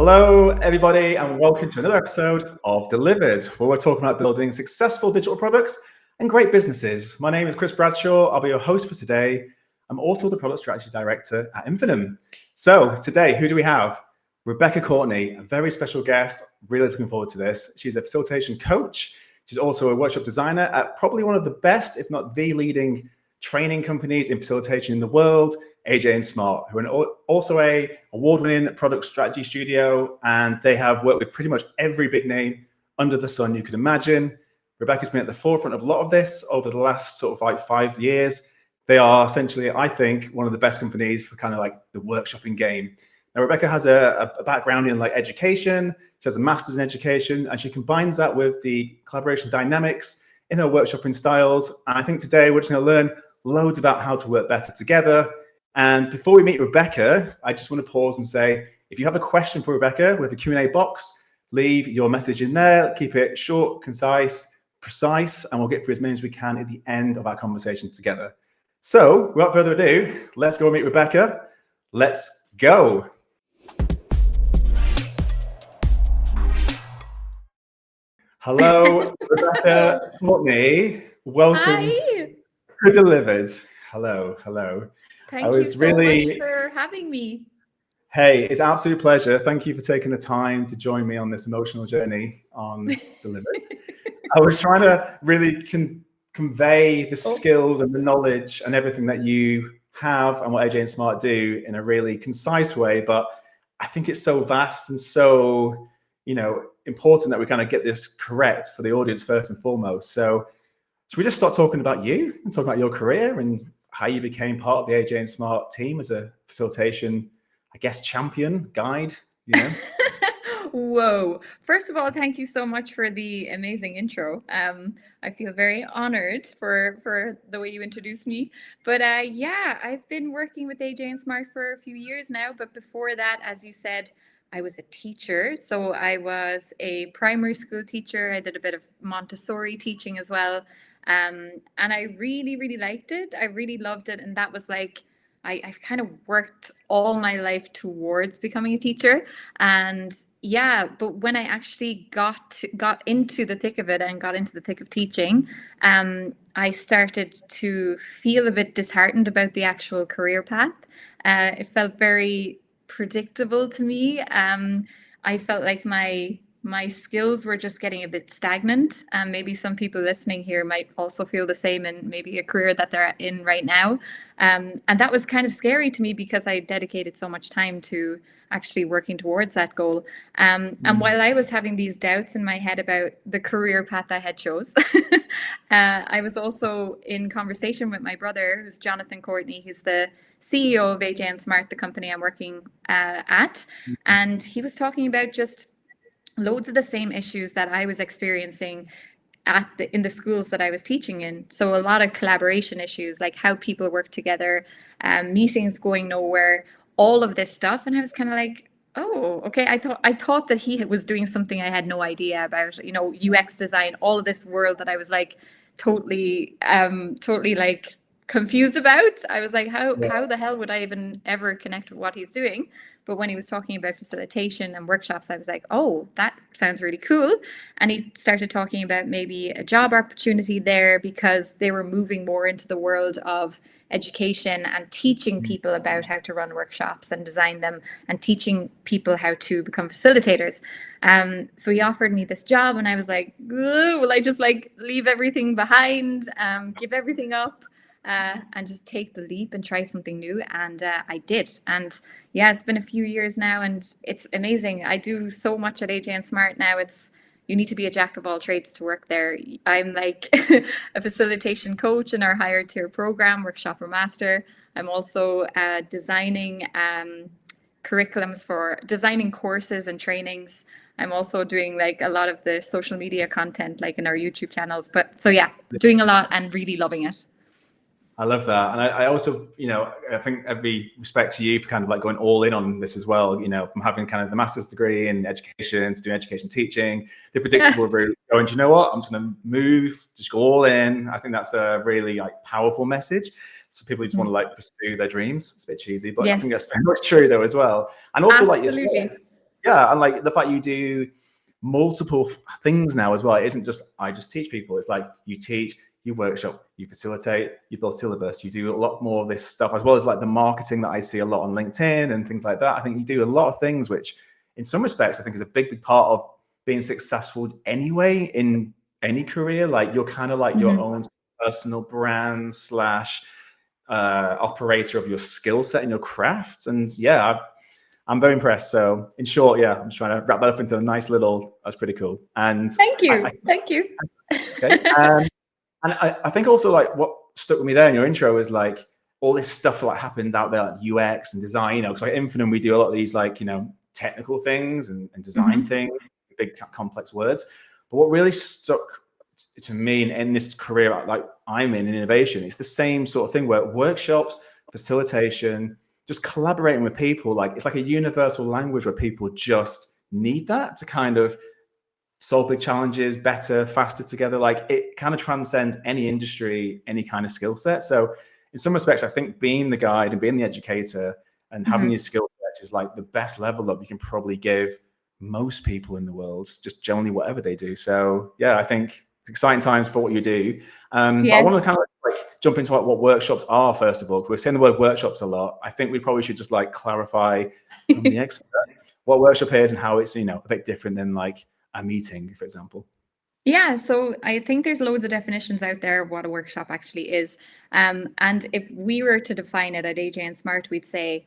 Hello, everybody, and welcome to another episode of Delivered, where we're talking about building successful digital products and great businesses. My name is Chris Bradshaw. I'll be your host for today. I'm also the Product Strategy Director at Infinum. So today, who do we have? Rebecca Courtney, a very special guest. Really looking forward to this. She's a facilitation coach. She's also a workshop designer at probably one of the best, if not the leading training companies in facilitation in the world, AJ and Smart, who are also a award-winning product strategy studio, and they have worked with pretty much every big name under the sun you could imagine. Rebecca's been at the forefront of a lot of this over the last sort of like 5 years. They are essentially, I think, one of the best companies for kind of like the workshopping game. Now, Rebecca has a background in like education. She has a master's in education, and she combines that with the collaboration dynamics in her workshopping styles. And I think today we're just going to learn loads about how to work better together. And before we meet Rebecca, I just want to pause and say, if you have a question for Rebecca with the Q&A box, leave your message in there. Keep it short, concise, precise, and we'll get through as many as we can at the end of our conversation together. So without further ado, let's go meet Rebecca. Let's go. Hello, Rebecca Courtney. Welcome Hi. to Delivered. Hello. Thank you so much for having me. Hey, it's an absolute pleasure. Thank you for taking the time to join me on this emotional journey on Delivered. I was trying to really convey the skills and the knowledge and everything that you have and what AJ and Smart do in a really concise way, but I think it's so vast and so, important that we kind of get this correct for the audience first and foremost. So should we just start talking about you and talk about your career and how you became part of the AJ and Smart team as a facilitation, I guess, champion, guide, Whoa. First of all, thank you so much for the amazing intro. I feel very honored for the way you introduced me. But I've been working with AJ and Smart for a few years now. But before that, as you said, I was a teacher. So I was a primary school teacher. I did a bit of Montessori teaching as well. And I really, really liked it. I really loved it. And that was like, I've kind of worked all my life towards becoming a teacher. And but when I actually got into the thick of it and got into the thick of teaching, I started to feel a bit disheartened about the actual career path. It felt very predictable to me. I felt like my skills were just getting a bit stagnant, and maybe some people listening here might also feel the same in maybe a career that they're in right now. And that was kind of scary to me because I dedicated so much time to actually working towards that goal. And while I was having these doubts in my head about the career path I had chose, I was also in conversation with my brother, who's Jonathan Courtney. He's the CEO of AJ and Smart, the company I'm working at. And he was talking about just loads of the same issues that I was experiencing in the schools that I was teaching in. So a lot of collaboration issues, like how people work together, meetings going nowhere, all of this stuff. And I was kind of like, oh, okay. I thought that he was doing something I had no idea about, UX design, all of this world that I was like totally like confused about. I was like, how the hell would I even ever connect with what he's doing? But when he was talking about facilitation and workshops, I was like, oh, that sounds really cool. And he started talking about maybe a job opportunity there because they were moving more into the world of education and teaching people about how to run workshops and design them and teaching people how to become facilitators. So he offered me this job and I was like, will I just like leave everything behind, give everything up? And just take the leap and try something new. And I did. And it's been a few years now and it's amazing. I do so much at AJ and Smart now. You need to be a jack of all trades to work there. I'm like a facilitation coach in our higher tier program, Workshopper Master. I'm also designing curriculums for designing courses and trainings. I'm also doing like a lot of the social media content, like in our YouTube channels. But so doing a lot and really loving it. I love that. And I also, I think every respect to you for kind of like going all in on this as well, from having kind of the master's degree in education to doing education teaching, the predictable route, going, do you know what? I'm just going to move, just go all in. I think that's a really like powerful message. So people just want to like pursue their dreams. It's a bit cheesy, but I think that's very much true though as well. And also like yourself, yeah, and like the fact you do multiple things now as well. It isn't just I just teach people. It's like you teach, you workshop, you facilitate, you build syllabus, you do a lot more of this stuff, as well as like the marketing that I see a lot on LinkedIn and things like that. I think you do a lot of things which in some respects I think is a big part of being successful anyway in any career. Like you're kind of like your own personal brand slash operator of your skill set and your craft. And yeah, I'm very impressed. So in short, yeah, I'm just trying to wrap that up into a nice little, that's pretty cool. And thank you. Thank you. Okay. And I think also like what stuck with me there in your intro is like all this stuff like happens out there, like UX and design, you know, because like Infinum, we do a lot of these like, you know, technical things and design things, big complex words. But what really stuck to me in this career, like I'm in innovation, it's the same sort of thing where workshops, facilitation, just collaborating with people, like it's like a universal language where people just need that to kind of solve big challenges better, faster together. Like it kind of transcends any industry, any kind of skill set. So in some respects, I think being the guide and being the educator and having these skill sets is like the best level up you can probably give most people in the world, just generally whatever they do. So yeah, I think exciting times for what you do. But I want to kind of like jump into what workshops are first of all. We're saying the word workshops a lot. I think we probably should just like clarify from the expert what workshop is and how it's, you know, a bit different than like a meeting, for example. Yeah, so I think there's loads of definitions out there of what a workshop actually is. And if we were to define it at AJ and Smart, we'd say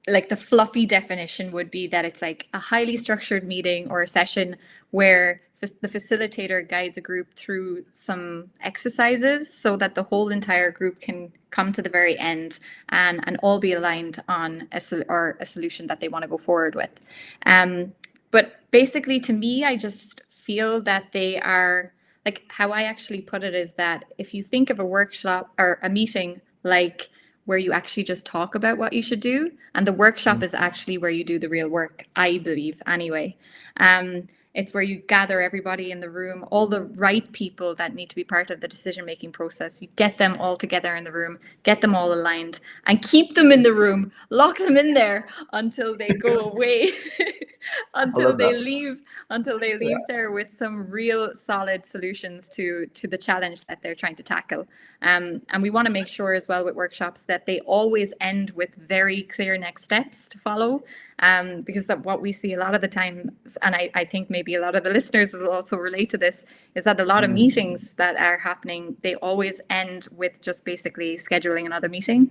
like the fluffy definition would be that it's like a highly structured meeting or a session where the facilitator guides a group through some exercises so that the whole entire group can come to the very end and all be aligned on a solution that they want to go forward with. But basically, to me, I just feel that they are like how I actually put it is that if you think of a workshop or a meeting like where you actually just talk about what you should do, and the workshop is actually where you do the real work, I believe anyway. It's where you gather everybody in the room, all the right people that need to be part of the decision-making process. You get them all together in the room, get them all aligned, and keep them in the room, lock them in there until they go away, until they leave there with some real solid solutions to the challenge that they're trying to tackle. And we want to make sure as well with workshops that they always end with very clear next steps to follow. Because that what we see a lot of the times, and I think maybe a lot of the listeners will also relate to this, is that a lot of meetings that are happening, they always end with just basically scheduling another meeting.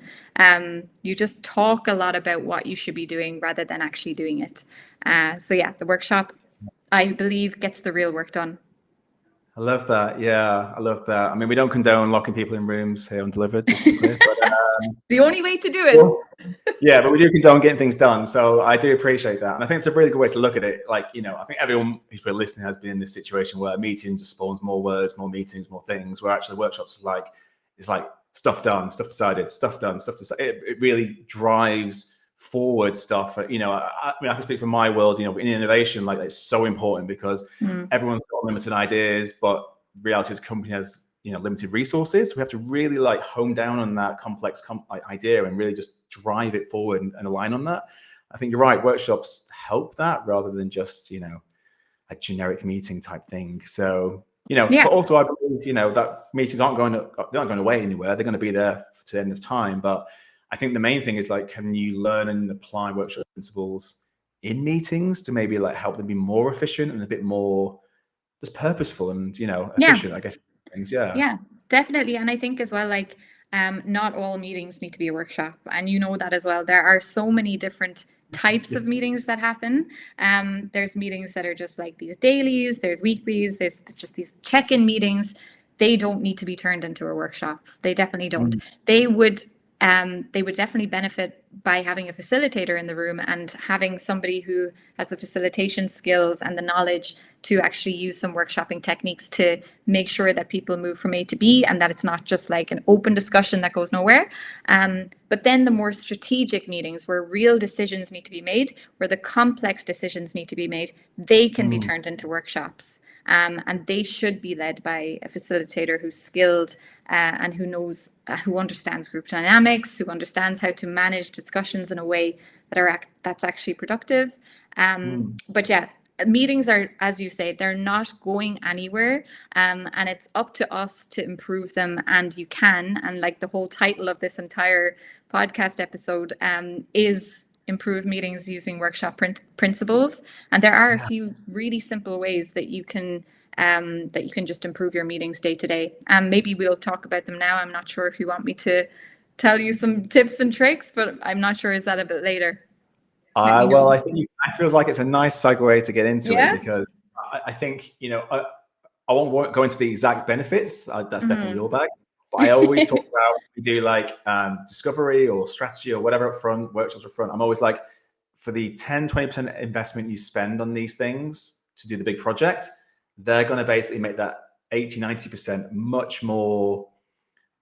You just talk a lot about what you should be doing rather than actually doing it. So yeah, the workshop, I believe, gets the real work done. I love that. Yeah, I love that. I mean, we don't condone locking people in rooms here on Delivered, just to be clear, but, the only way to do it. Yeah, but we do condone getting things done. So I do appreciate that. And I think it's a really good way to look at it. Like, you know, I think everyone who's been listening has been in this situation where a meeting just spawns more words, more meetings, more things, where actually workshops are like, it's like stuff done, stuff decided, stuff done, stuff decided. It really drives forward stuff. You know, I mean, I can speak from my world, you know, in innovation, like it's so important because everyone's got limited ideas, but reality is company has, you know, limited resources. So we have to really like hone down on that complex idea and really just drive it forward and align on that. I think you're right. Workshops help that rather than just, you know, a generic meeting type thing. So, you know, but also I believe, you know, that meetings aren't going away anywhere. They're going to be there to the end of time. But I think the main thing is like, can you learn and apply workshop principles in meetings to maybe like help them be more efficient and a bit more just purposeful and, you know, efficient, I guess. Things. Yeah, definitely. And I think as well, like, not all meetings need to be a workshop. And you know that as well. There are so many different types of meetings that happen. There's meetings that are just like these dailies, there's weeklies, there's just these check-in meetings. They don't need to be turned into a workshop. They definitely don't. They would definitely benefit by having a facilitator in the room and having somebody who has the facilitation skills and the knowledge to actually use some workshopping techniques to make sure that people move from A to B and that it's not just like an open discussion that goes nowhere. But then the more strategic meetings where real decisions need to be made, where the complex decisions need to be made, they can be turned into workshops. And they should be led by a facilitator who's skilled and who knows, who understands group dynamics, who understands how to manage discussions in a way that's actually productive. But yeah, meetings are, as you say, they're not going anywhere, and it's up to us to improve them. And you can, and like the whole title of this entire podcast episode is improve meetings using workshop principles. And there are a few really simple ways that you can just improve your meetings day to day. Maybe we'll talk about them now. I'm not sure if you want me to tell you some tips and tricks, but I'm not sure. Is that a bit later? Well, I think it feels like it's a nice segue to get into Yeah. it, because I think, I won't go into the exact benefits. That's definitely your bag. But I always talk about, we do like discovery or strategy or whatever up front, workshops up front. I'm always like, for the 10-20% investment you spend on these things to do the big project, they're going to basically make that 80-90% much more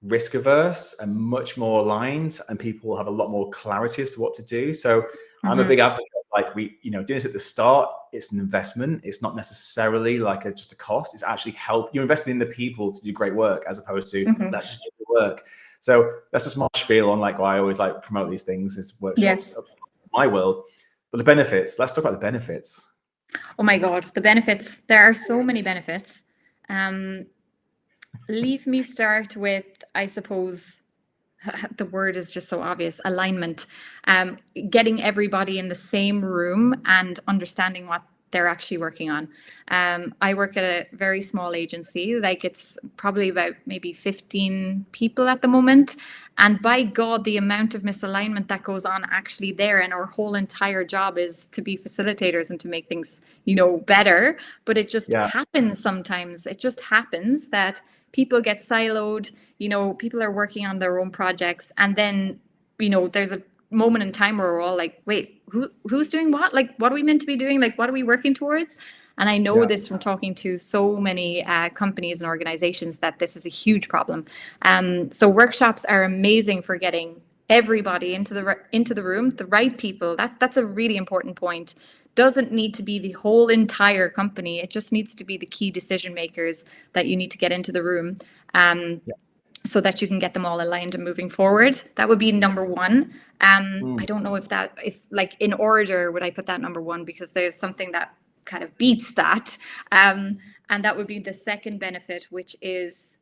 risk averse and much more aligned, and people will have a lot more clarity as to what to do. So I'm a big advocate of, like, doing this at the start, it's an investment. It's not necessarily like just a cost. It's actually you're investing in the people to do great work, as opposed to that's just the work. So that's just my spiel on like why I always like promote these things is workshops. Yes. My world. But the benefits, let's talk about the benefits. Oh my God, the benefits. There are so many benefits. Leave me start with, I suppose, the word is just so obvious, alignment. Getting everybody in the same room and understanding what they're actually working on. I work at a very small agency, like it's probably about maybe 15 people at the moment. And by God, the amount of misalignment that goes on actually there, and our whole entire job is to be facilitators and to make things, better. But it just happens sometimes. It just happens that people get siloed, people are working on their own projects. And then, there's a moment in time where we're all like, wait, who's doing what? Like, what are we meant to be doing? Like, what are we working towards? And I know this from talking to so many companies and organizations that this is a huge problem. So workshops are amazing for getting everybody into the room, the right people. That's a really important point. Doesn't need to be the whole entire company. It just needs to be the key decision makers that you need to get into the room, so that you can get them all aligned and moving forward. That would be number one. I don't know if like in order would I put that number one, because there's something that kind of beats that. And that would be the second benefit, which is,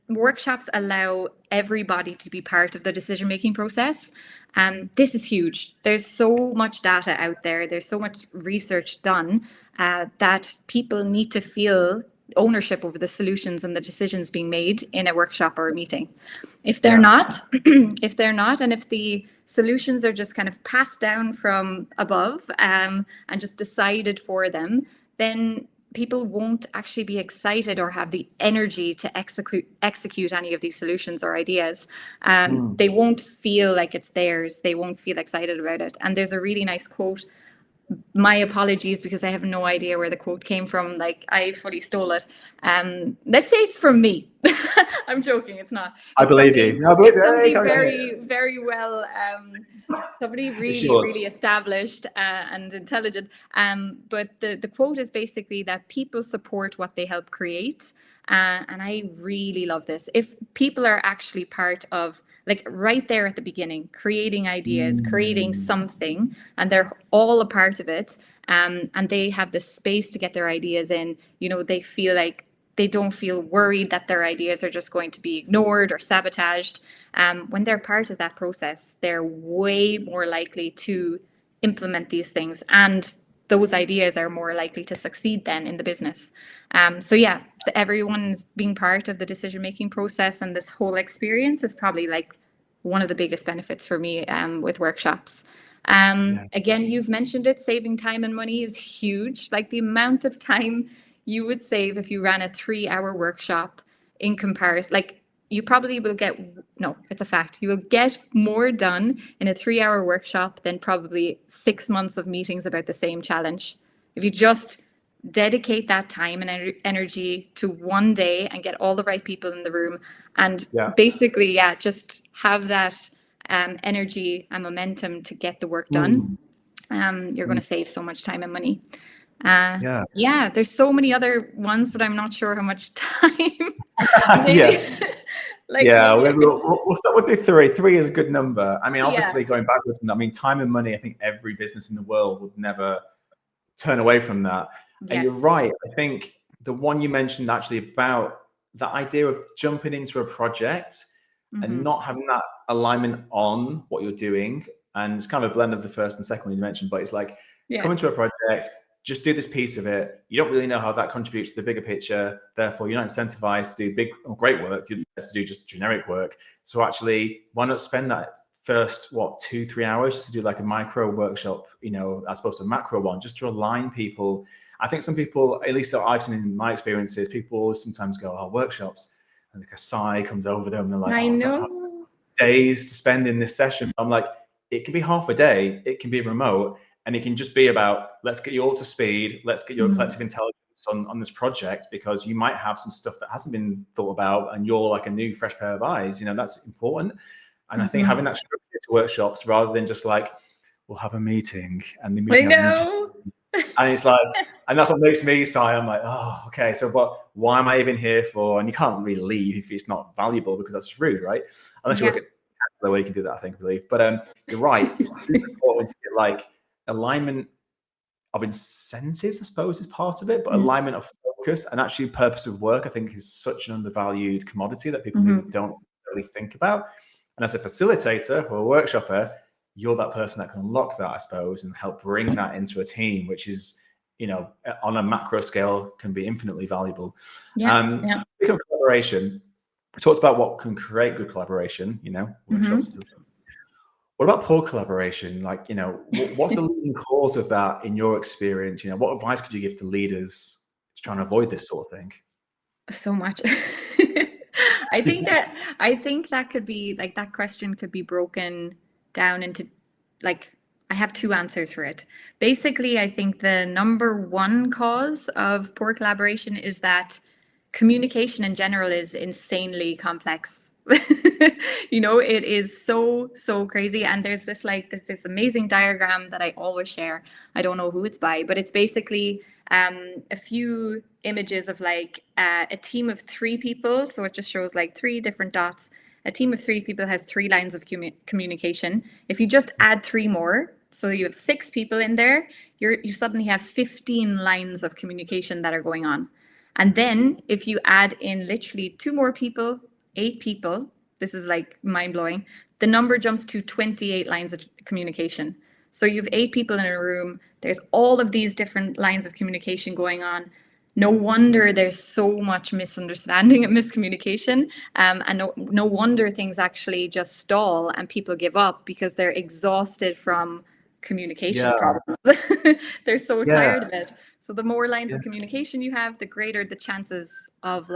workshops allow everybody to be part of the decision-making process. This is huge. There's so much data out there. There's so much research done that people need to feel ownership over the solutions and the decisions being made in a workshop or a meeting. If they're not, and if the solutions are just kind of passed down from above and just decided for them, then people won't actually be excited or have the energy to execute any of these solutions or ideas. They won't feel like it's theirs. They won't feel excited about it. And there's a really nice quote. My apologies, because I have no idea where the quote came from. Like, I fully stole it. Let's say it's from me. I'm joking. It's not. I believe you. It's something very, very well. Somebody really established and intelligent. But the quote is basically that people support what they help create. And I really love this. If people are actually part of, like, right there at the beginning, creating ideas, creating something, and they're all a part of it, and they have the space to get their ideas in, they feel like they don't feel worried that their ideas are just going to be ignored or sabotaged. When they're part of that process, they're way more likely to implement these things, and those ideas are more likely to succeed then in the business. So yeah, everyone's being part of the decision-making process, and this whole experience is probably like one of the biggest benefits for me with workshops. Again, you've mentioned it, saving time and money is huge. Like, the amount of time you would save if you ran a 3-hour workshop in comparison, like, you probably will it's a fact. You will get more done in a 3-hour workshop than probably 6 months of meetings about the same challenge. If you just dedicate that time and energy to one day and get all the right people in the room and basically, just have that energy and momentum to get the work done, you're going to save so much time and money. There's so many other ones, but I'm not sure how much time. Like, Yeah, maybe I could. we'll start with the three. Three is a good number. I mean, Yeah. obviously, going backwards, I mean, time and money, I think every business in the world would never turn away from that. And you're Yes. right. I think the one you mentioned actually about the idea of jumping into a project and not having that alignment on what you're doing. And it's kind of a blend of the first and second one you mentioned, but it's like Yeah. come into a project, just do this piece of it. You don't really know how that contributes to the bigger picture. Therefore, you're not incentivized to do big or great work. You're to do just generic work. So actually, why not spend that first, 2-3 hours just to do like a micro workshop, as opposed to a macro one, just to align people. I think some people, at least that I've seen in my experiences, people sometimes go, oh, workshops, and like a sigh comes over them and they're like, I oh, know. days to spend in this session. I'm like, it can be half a day, it can be remote, and it can just be about, let's get you all to speed, let's get your collective intelligence on this project, because you might have some stuff that hasn't been thought about and you're like a new fresh pair of eyes. That's important. And I think having that structure to workshops rather than just like, we'll have a meeting and the meeting I know. and it's like, and that's what makes me sigh. I'm like, oh, okay. So, but why am I even here for? And you can't really leave if it's not valuable, because that's rude, right? Unless you work at the way you can do that, I think, I believe. But you're right. It's super important to get like alignment of incentives, I suppose, is part of it, but alignment of focus and actually purpose of work, I think, is such an undervalued commodity that people don't really think about. And as a facilitator or a workshopper, you're that person that can unlock that, I suppose, and help bring that into a team, which is, on a macro scale, can be infinitely valuable. Speaking of collaboration, we talked about what can create good collaboration, workshops. What about poor collaboration? Like, what's the leading cause of that in your experience? What advice could you give to leaders to try and avoid this sort of thing? So much. I think that could be like, that question could be broken down into, like, I have two answers for it. Basically, I think the number one cause of poor collaboration is that communication in general is insanely complex. It is so crazy. And there's this amazing diagram that I always share. I don't know who it's by, but it's basically a few images of like a team of 3 people. So it just shows like 3 different dots. A team of 3 people has 3 lines of communication. If you just add 3 more, so you have 6 people in there, you suddenly have 15 lines of communication that are going on. And then if you add in literally 2 more people, 8 people, this is like mind-blowing, the number jumps to 28 lines of communication. So you have 8 people in a room, there's all of these different lines of communication going on. No wonder there's so much misunderstanding and miscommunication, and no wonder things actually just stall and people give up because they're exhausted from communication problems. They're so tired of it. So the more lines of communication you have, the greater the chances of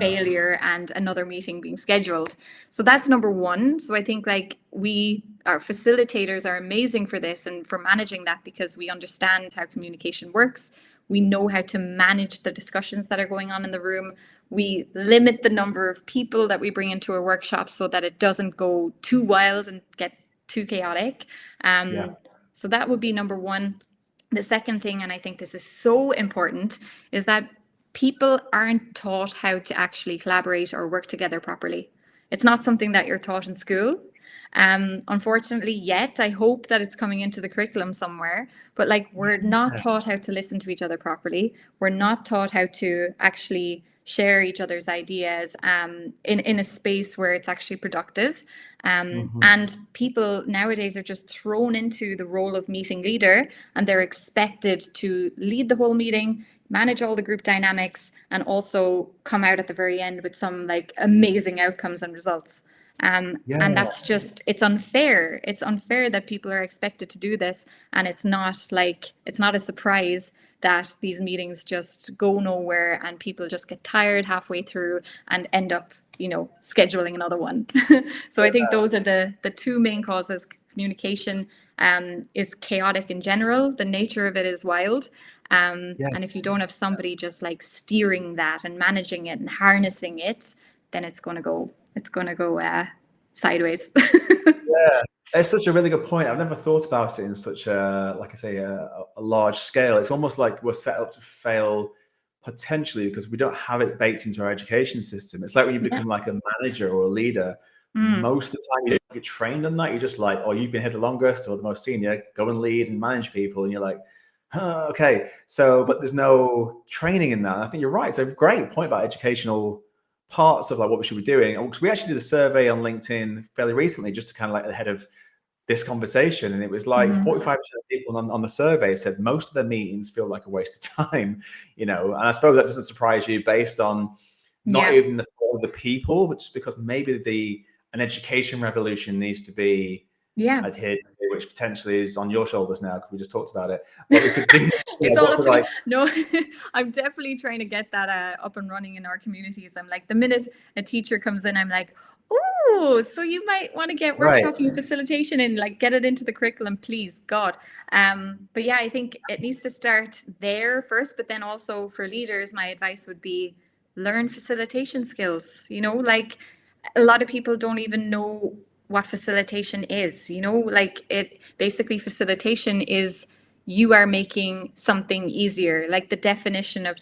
failure and another meeting being scheduled. So that's number one. So I think our facilitators are amazing for this and for managing that, because we understand how communication works. We know how to manage the discussions that are going on in the room. We limit the number of people that we bring into a workshop so that it doesn't go too wild and get too chaotic. So that would be number one. The second thing, and I think this is so important, is that people aren't taught how to actually collaborate or work together properly. It's not something that you're taught in school. Unfortunately yet, I hope that it's coming into the curriculum somewhere, but we're not taught how to listen to each other properly. We're not taught how to actually share each other's ideas in a space where it's actually productive. And people nowadays are just thrown into the role of meeting leader, and they're expected to lead the whole meeting, manage all the group dynamics, and also come out at the very end with some amazing outcomes and results. And that's just, it's unfair. It's unfair that people are expected to do this, and it's not a surprise that these meetings just go nowhere and people just get tired halfway through and end up, scheduling another one. So I think those are the 2 main causes. Communication is chaotic in general. The nature of it is wild. And if you don't have somebody just steering that and managing it and harnessing it, then it's going to go sideways. It's such a really good point. I've never thought about it in such a large scale. It's almost like we're set up to fail potentially because we don't have it baked into our education system. It's like when you Yeah. become like a manager or a leader, most of the time you don't get trained on that. You're just like, oh, you've been here the longest or the most senior, go and lead and manage people. And you're like, oh, okay. So, but there's no training in that. And I think you're right. It's a great point about educational parts of like what we should be doing. We actually did a survey on LinkedIn fairly recently just to kind of like ahead of this conversation, and it was like 45% of people on the survey said most of their meetings feel like a waste of time, and I suppose that doesn't surprise you based on not even the thought of the people, but just because maybe an education revolution needs to be adhered to, which potentially is on your shoulders now because we just talked about it. But we could do it's all up to me. No, I'm definitely trying to get that up and running in our communities. I'm like, the minute a teacher comes in, I'm like, oh, so you might want to get workshopping and facilitation and like get it into the curriculum, please, God. But yeah, I think it needs to start there first, but then also for leaders, my advice would be learn facilitation skills. Like a lot of people don't even know what facilitation is, like it basically facilitation is you are making something easier. Like the definition of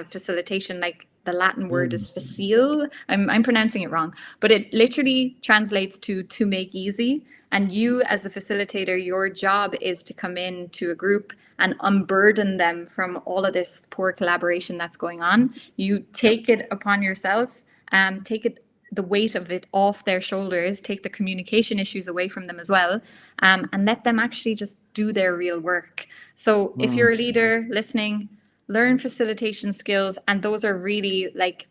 facilitation, like the Latin word is facile. I'm pronouncing it wrong, but it literally translates to make easy. And you as the facilitator, your job is to come in to a group and unburden them from all of this poor collaboration that's going on. You take it upon yourself, take the weight of it off their shoulders, take the communication issues away from them as well, and let them actually just do their real work. So if you're a leader listening, learn facilitation skills. And those are really like,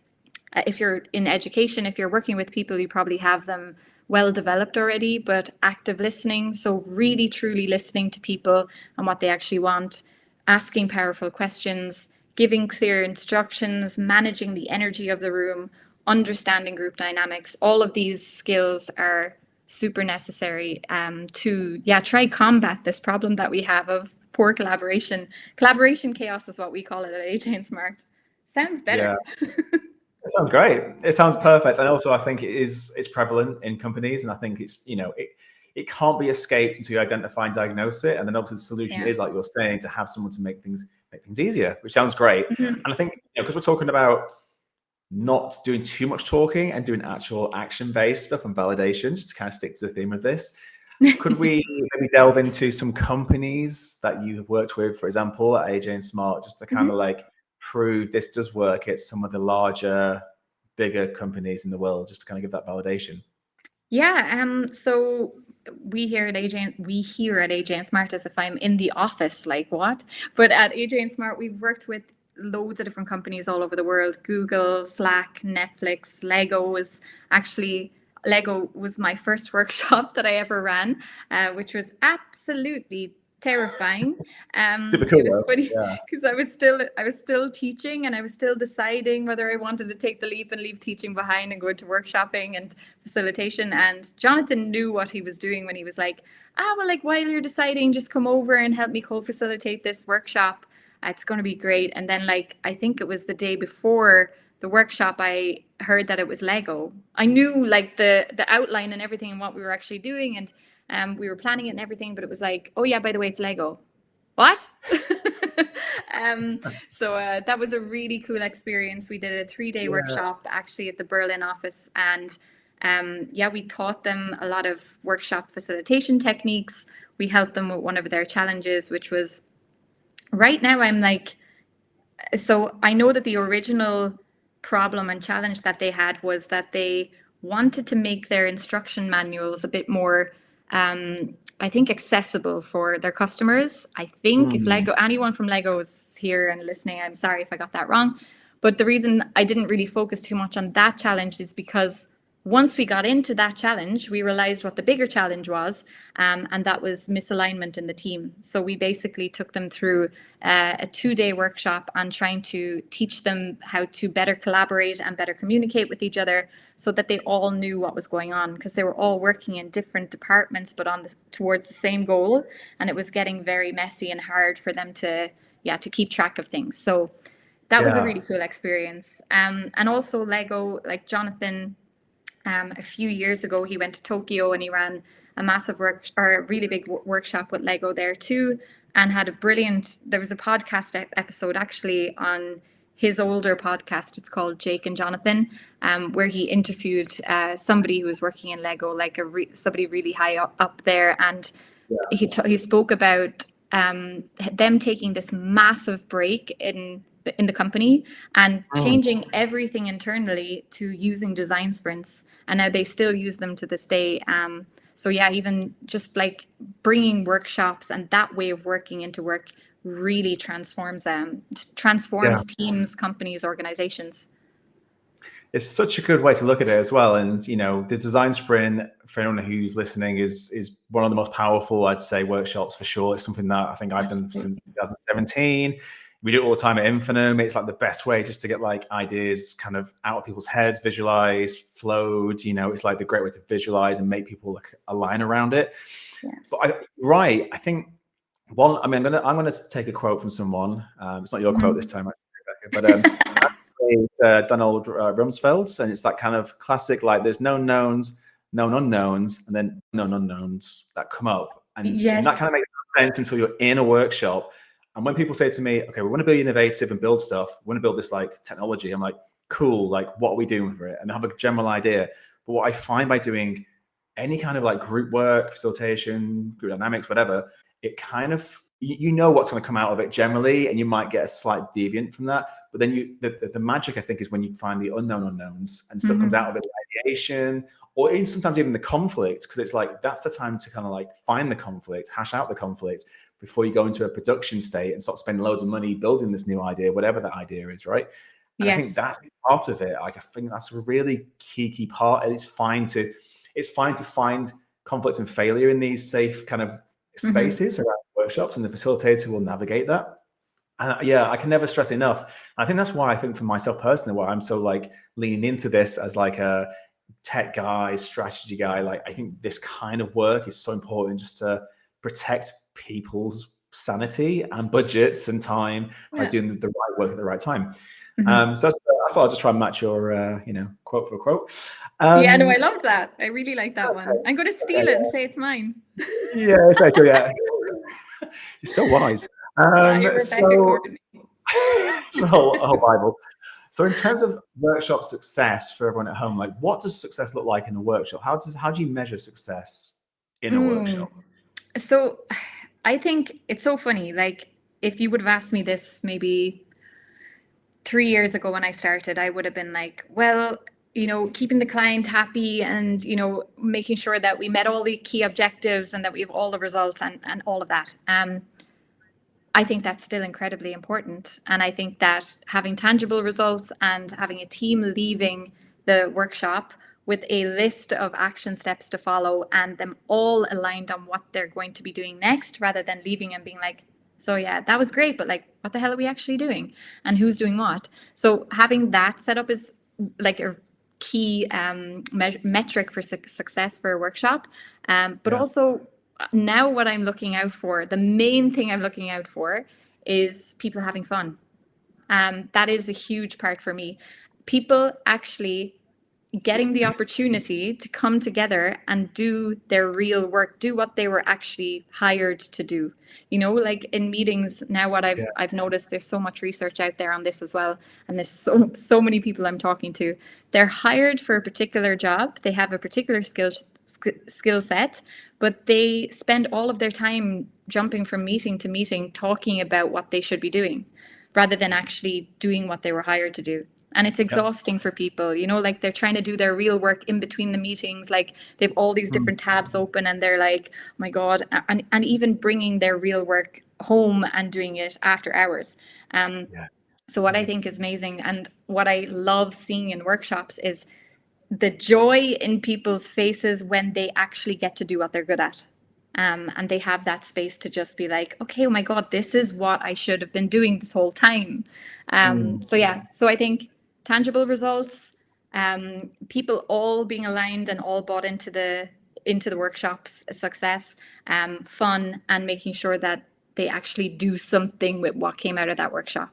if you're in education, if you're working with people, you probably have them well developed already, but active listening. So really, truly listening to people and what they actually want, asking powerful questions, giving clear instructions, managing the energy of the room, understanding group dynamics. All of these skills are super necessary to try combat this problem that we have of poor collaboration. Collaboration chaos is what we call it at AJ and Smart. Sounds better. Yeah. It sounds great. It sounds perfect. And also I think it's prevalent in companies, and I think it's it can't be escaped until you identify and diagnose it. And then obviously the solution is, like you're saying, to have someone to make things easier, which sounds great. And I think because we're talking about not doing too much talking and doing actual action-based stuff and validation, just to kind of stick to the theme of this, could we maybe delve into some companies that you have worked with, for example, at AJ and Smart, just to kind of like prove this does work at some of the larger, bigger companies in the world, just to kind of give that validation? Yeah. So we here at AJ and Smart, as if I'm in the office, like what? But at AJ and Smart, we've worked with loads of different companies all over the world. Google, Slack, Netflix, Lego was my first workshop that I ever ran, which was absolutely terrifying. Super cool, it was funny because I was still teaching, and I was still deciding whether I wanted to take the leap and leave teaching behind and go into workshopping and facilitation. And Jonathan knew what he was doing when he was like, well, like while you're deciding, just come over and help me co-facilitate this workshop. It's going to be great. And then like, I think it was the day before the workshop, I heard that it was Lego. I knew like the outline and everything and what we were actually doing, and we were planning it and everything, but it was like, oh yeah, by the way, it's Lego. What? So that was a really cool experience. We did a 3-day workshop actually at the Berlin office, and we taught them a lot of workshop facilitation techniques. We helped them with one of their challenges, which was, right now I'm like, so I know that the original problem and challenge that they had was that they wanted to make their instruction manuals a bit more I think accessible for their customers. I think if anyone from Lego is here and listening, I'm sorry if I got that wrong. But the reason I didn't really focus too much on that challenge is because once we got into that challenge, we realized what the bigger challenge was, and that was misalignment in the team. So we basically took them through a 2-day workshop on trying to teach them how to better collaborate and better communicate with each other, so that they all knew what was going on, because they were all working in different departments, but towards the same goal, and it was getting very messy and hard for them to keep track of things. So that was a really cool experience. And also Lego, like Jonathan, a few years ago, he went to Tokyo and he ran a really big workshop with Lego there too, and had there was a podcast episode actually on his older podcast. It's called Jake and Jonathan, where he interviewed somebody who was working in Lego, like somebody really high up there, and he spoke about them taking this massive break in the company and changing everything internally to using design sprints, and now they still use them to this day. So yeah, even just like bringing workshops and that way of working into work really transforms teams, companies, organizations. It's such a good way to look at it as well. And, you know, the design sprint, for anyone who's listening, is one of the most powerful, I'd say, workshops for sure. It's something that I think I've done since 2017. We do it all the time at Infinum. It's like the best way just to get like ideas kind of out of people's heads, visualized, flowed. You know, it's like the great way to visualize and make people like align around it. Yes. But I think one, I mean, I'm gonna take a quote from someone. It's not your quote this time, but Donald Rumsfeld, and it's that kind of classic, like there's known knowns, known unknowns, and then known unknowns that come up. And that kind of makes no sense until you're in a workshop. And when people say to me, okay, we want to be innovative and build stuff, we want to build this like technology, I'm like, cool, like what are we doing for it? And I have a general idea. But what I find by doing any kind of like group work, facilitation, group dynamics, whatever, it kind of, you know what's going to come out of it generally, and you might get a slight deviant from that. But then the magic, I think, is when you find the unknown unknowns and stuff comes out of it, the ideation, or even sometimes even the conflict, because it's like that's the time to kind of like find the conflict, hash out the conflict before you go into a production state and start spending loads of money building this new idea, whatever that idea is, right? And I think that's part of it. Like I think that's a really key part. And it's fine to find conflict and failure in these safe kind of spaces around workshops, and the facilitator will navigate that. And yeah, I can never stress enough. I think that's why I think for myself personally, why I'm so like leaning into this as like a tech guy, strategy guy. Like I think this kind of work is so important just to protect people's sanity and budgets and time by doing the right work at the right time. So I thought I'd just try and match your, quote for quote. Yeah, no, I loved that. I really like that one. I'm going to steal it and say it's mine. Yeah, exactly. Yeah, you're so wise. So the whole Bible. So in terms of workshop success for everyone at home, like what does success look like in a workshop? How do you measure success in a workshop? So I think it's so funny. Like if you would have asked me this maybe 3 years ago when I started, I would have been like, well, you know, keeping the client happy and, you know, making sure that we met all the key objectives and that we have all the results and all of that. I think that's still incredibly important. And I think that having tangible results and having a team leaving the workshop with a list of action steps to follow and them all aligned on what they're going to be doing next, rather than leaving and being like, so yeah, that was great, but like, what the hell are we actually doing and who's doing what? So having that set up is like a key metric for success for a workshop. But also now what I'm looking out for, the main thing I'm looking out for is people having fun. That is a huge part for me. People actually getting the opportunity to come together and do their real work, do what they were actually hired to do. You know, like in meetings now, what I've noticed, there's so much research out there on this as well. And there's so many people I'm talking to. They're hired for a particular job. They have a particular skill set, but they spend all of their time jumping from meeting to meeting, talking about what they should be doing, rather than actually doing what they were hired to do. And it's exhausting for people, you know, like they're trying to do their real work in between the meetings. Like they have all these different tabs open and they're like, oh my God, and even bringing their real work home and doing it after hours. So what I think is amazing and what I love seeing in workshops is the joy in people's faces when they actually get to do what they're good at. And they have that space to just be like, okay, oh my God, this is what I should have been doing this whole time. So I think tangible results, people all being aligned and all bought into the workshop's success, fun, and making sure that they actually do something with what came out of that workshop.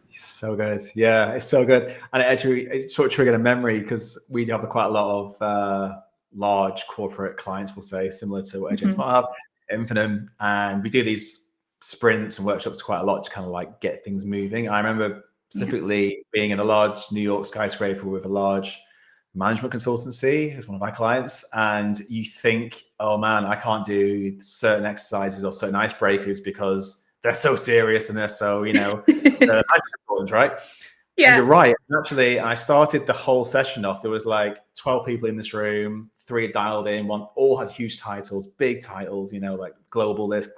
So good. Yeah, it's so good. And it sort of triggered a memory because we have quite a lot of large corporate clients, we'll say, similar to what AJ Smart have, Infinum, and we do these sprints and workshops quite a lot to kind of like get things moving. I remember specifically being in a large New York skyscraper with a large management consultancy as one of my clients, and you think, oh man, I can't do certain exercises or certain icebreakers because they're so serious and they're so, they're right? Yeah. And you're right. Actually, I started the whole session off. There was like 12 people in this room, 3 dialed in, one all had huge titles, big titles, like global list,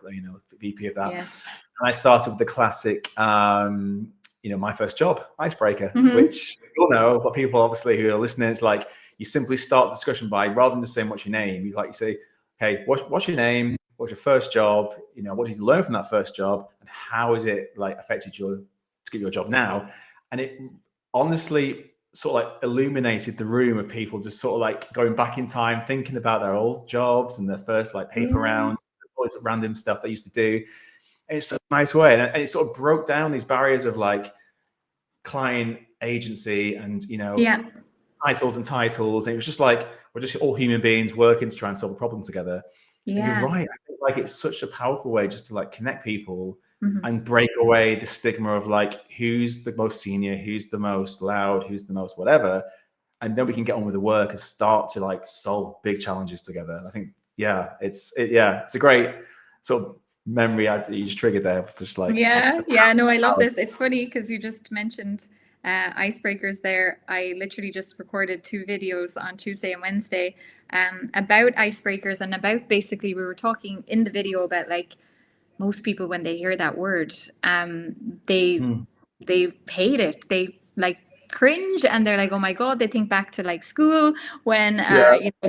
VP of that. Yes. And I started with the classic, my first job, icebreaker, which you'll know, but people obviously who are listening, it's like you simply start the discussion by, rather than just saying what's your name, you say, hey, what's your name? What's your first job? What did you learn from that first job? And how has it affected to get your job now? And it honestly sort of illuminated the room of people just sort of going back in time, thinking about their old jobs and their first paper rounds, all this random stuff they used to do. And it's such a nice way. And it sort of broke down these barriers of client agency and, titles and titles. And it was just we're just all human beings working to try and solve a problem together. Yeah. And you're right. I think it's such a powerful way just to connect people and break away the stigma of who's the most senior, who's the most loud, who's the most whatever. And then we can get on with the work and start to solve big challenges together. I think, it's a great sort of memory you just triggered there. Just no, I love this. It's funny because you just mentioned icebreakers there. I literally just recorded 2 videos on Tuesday and Wednesday about icebreakers, and about basically we were talking in the video about most people when they hear that word, they hate it. They cringe and they're like, oh my God, they think back to school when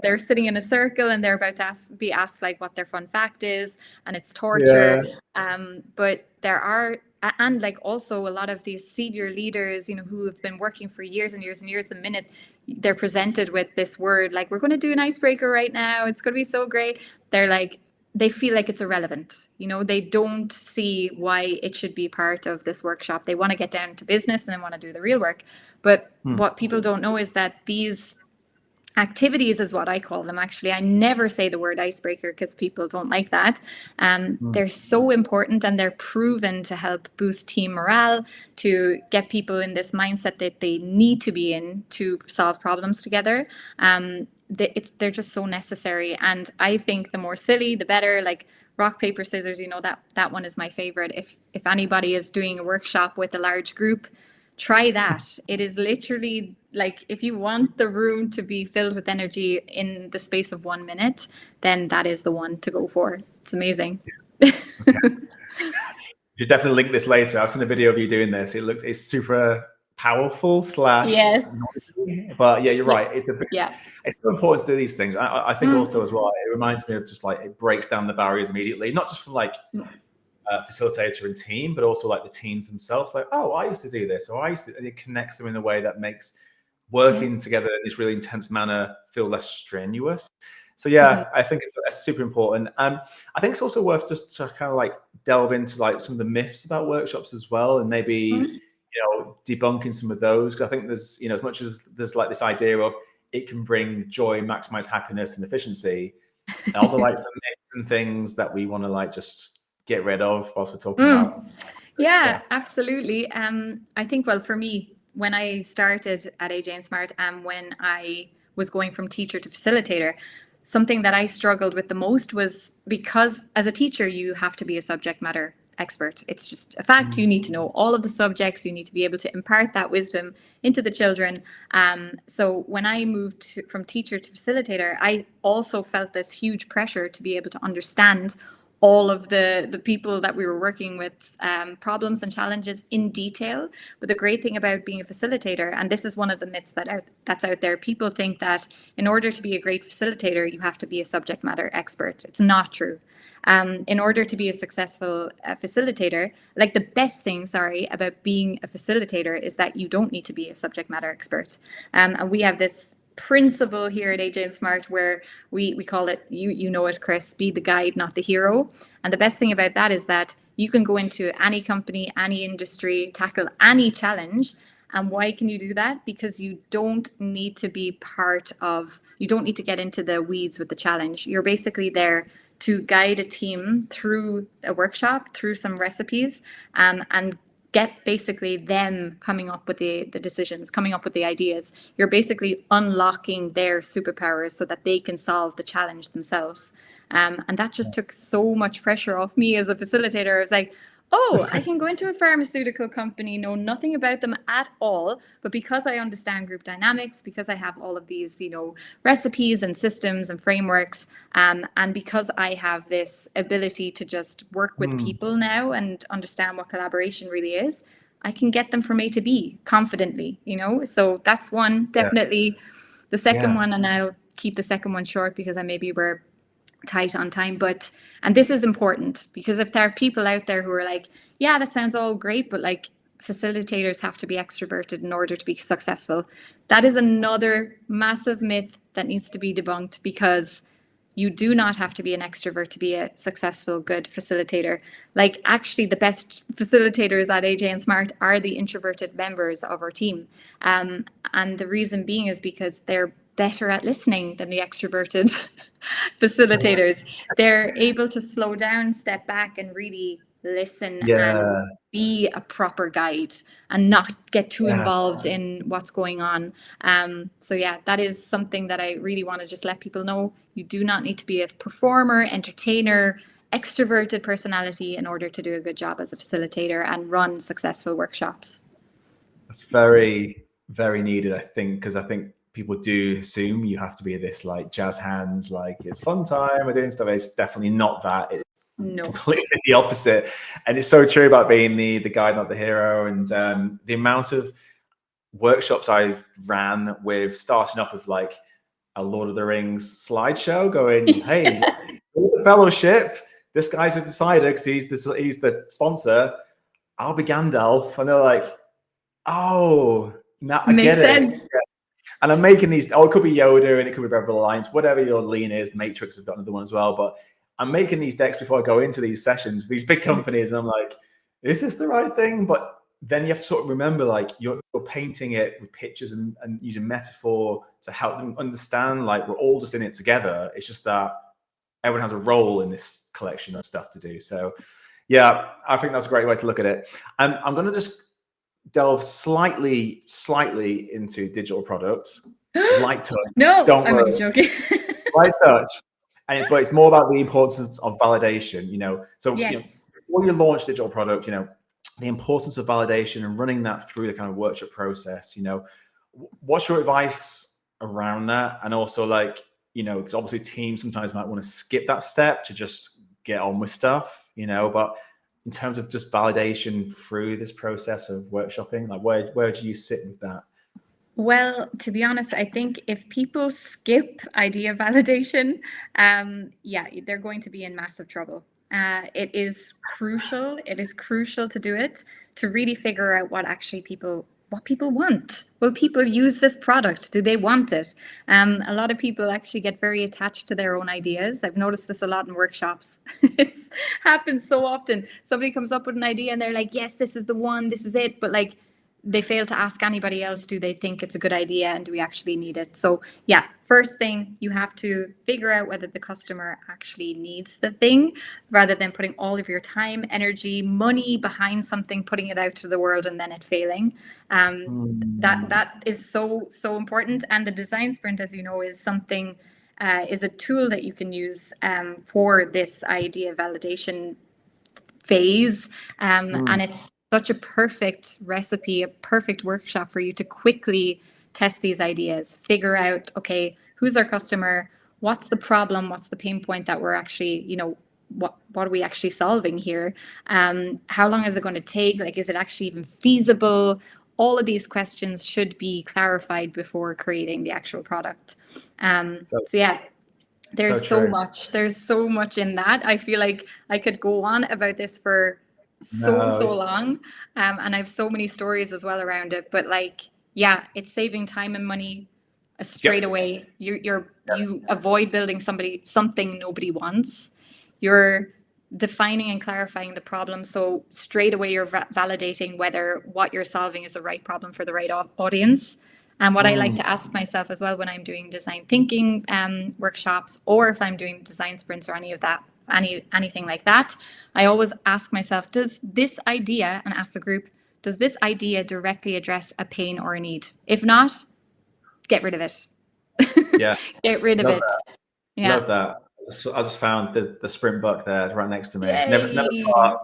they're sitting in a circle and they're about to be asked what their fun fact is, and it's torture. But there are, and also a lot of these senior leaders, who have been working for years and years and years, the minute they're presented with this word, we're going to do an icebreaker right now, it's going to be so great, they're they feel it's irrelevant. They don't see why it should be part of this workshop. They want to get down to business and they want to do the real work. But what people don't know is that these activities is what I call them. Actually, I never say the word icebreaker because people don't like that. They're so important, and they're proven to help boost team morale, to get people in this mindset that they need to be in to solve problems together. They're just so necessary. And I think the more silly, the better. Rock, paper, scissors, that one is my favorite. If anybody is doing a workshop with a large group, try that. It is literally if you want the room to be filled with energy in the space of 1 minute, then that is the one to go for. It's amazing. Okay. You definitely link this later. I've seen a video of you doing this. It's super powerful / noisy. But you're right. It's so important to do these things. I think also as well, it reminds me of just it breaks down the barriers immediately, not just from facilitator and team, but also the teams themselves. Oh, I used to do this, or and it connects them in a way that makes working together in this really intense manner feel less strenuous. So I think it's super important. I think it's also worth just to kind of delve into some of the myths about workshops as well, and maybe debunking some of those. Because I think there's as much as there's this idea of it can bring joy, maximize happiness and efficiency, and all the some myths and things that we want to just get rid of whilst we're talking about. Absolutely. I think, well, for me, when I started at AJ and Smart, and when I was going from teacher to facilitator, something that I struggled with the most was, because as a teacher, you have to be a subject matter expert. It's just a fact. You need to know all of the subjects. You need to be able to impart that wisdom into the children. So when I moved from teacher to facilitator, I also felt this huge pressure to be able to understand all of the people that we were working with, problems and challenges in detail. But the great thing about being a facilitator, and this is one of the myths that's out there, people think that in order to be a great facilitator, you have to be a subject matter expert. It's not true. In order to be a successful facilitator, the best thing, about being a facilitator is that you don't need to be a subject matter expert. And we have this principle here at AJ and Smart where we call it, you know it, Chris, be the guide, not the hero. And the best thing about that is that you can go into any company, any industry, tackle any challenge. And why can you do that? Because you don't need to be you don't need to get into the weeds with the challenge. You're basically there to guide a team through a workshop, through some recipes, and get basically them coming up with the decisions, coming up with the ideas. You're basically unlocking their superpowers so that they can solve the challenge themselves. And that just took so much pressure off me as a facilitator. I was like, oh, I can go into a pharmaceutical company, know nothing about them at all, but because I understand group dynamics, because I have all of these, recipes and systems and frameworks, and because I have this ability to just work with people now and understand what collaboration really is, I can get them from A to B confidently, So that's one, definitely. The second one, and I'll keep the second one short because I maybe were tight on time, and this is important because if there are people out there who are like, yeah, that sounds all great, but like facilitators have to be extroverted in order to be successful. That is another massive myth that needs to be debunked, because you do not have to be an extrovert to be a successful, good facilitator. Like, actually, the best facilitators at AJ and Smart are the introverted members of our team. And the reason being is because they're better at listening than the extroverted facilitators. They're able to slow down, step back, and really listen and be a proper guide and not get too involved in what's going on. So yeah, that is something that I really want to just let people know. You do not need to be a performer, entertainer, extroverted personality in order to do a good job as a facilitator and run successful workshops. That's very, very needed, I think, because I think people do assume you have to be this like jazz hands, like it's fun time, we're doing stuff. It's definitely not that. It's completely the opposite. And it's so true about being the guide, not the hero. And the amount of workshops I've ran with, starting off with like a Lord of the Rings slideshow going, hey, the fellowship, this guy's a decider because he's the sponsor. I'll be Gandalf. And they're like, oh, now I get it. Yeah. And I'm making these, it could be Yoda and it could be Rebel Alliance, whatever your lean is. Matrix have got another one as well. But I'm making these decks before I go into these sessions, these big companies, and I'm like, is this the right thing? But then you have to sort of remember, like, you're painting it with pictures and using metaphor to help them understand, like, we're all just in it together. It's just that everyone has a role in this collection of stuff to do. So yeah, I think that's a great way to look at it. And I'm going to just delve slightly into digital products. Light touch. No, I'm only joking. Light touch. But it's more about the importance of validation, So before you launch digital product, the importance of validation and running that through the kind of workshop process, what's your advice around that? And also, like, because obviously teams sometimes might want to skip that step to just get on with stuff, but in terms of just validation through this process of workshopping, like where do you sit with that? Well, to be honest, I think if people skip idea validation, they're going to be in massive trouble. It is crucial. It is crucial to do it, to really figure out what people want. Will people use this product? Do they want it? A lot of people actually get very attached to their own ideas. I've noticed this a lot in workshops. It happens so often. Somebody comes up with an idea and they're like, yes, this is the one, this is it. But like, they fail to ask anybody else, do they think it's a good idea and do we actually need it? So yeah, first thing, you have to figure out whether the customer actually needs the thing, rather than putting all of your time, energy, money behind something, putting it out to the world and then it failing. That is so important. And the design sprint, as you know, is something, is a tool that you can use for this idea validation phase. And it's such a perfect recipe, a perfect workshop for you to quickly test these ideas, figure out, okay, who's our customer? What's the problem? What's the pain point that we're actually, what are we actually solving here? How long is it going to take? Like, is it actually even feasible? All of these questions should be clarified before creating the actual product. So yeah, there's so much. There's so much in that. I feel like I could go on about this for so long, and I have so many stories as well around it. But like, yeah, it's saving time and money straight away. You avoid building something nobody wants. You're defining and clarifying the problem, so straight away you're validating whether what you're solving is the right problem for the right audience. And what I like to ask myself as well when I'm doing design thinking workshops, or if I'm doing design sprints or anything like that, I always ask myself, does this idea, and ask the group, does this idea directly address a pain or a need? If not, get rid of it. Yeah. Get rid of Love it. that. Yeah. Love that. So I just found the sprint book there right next to me. Yay. Never start,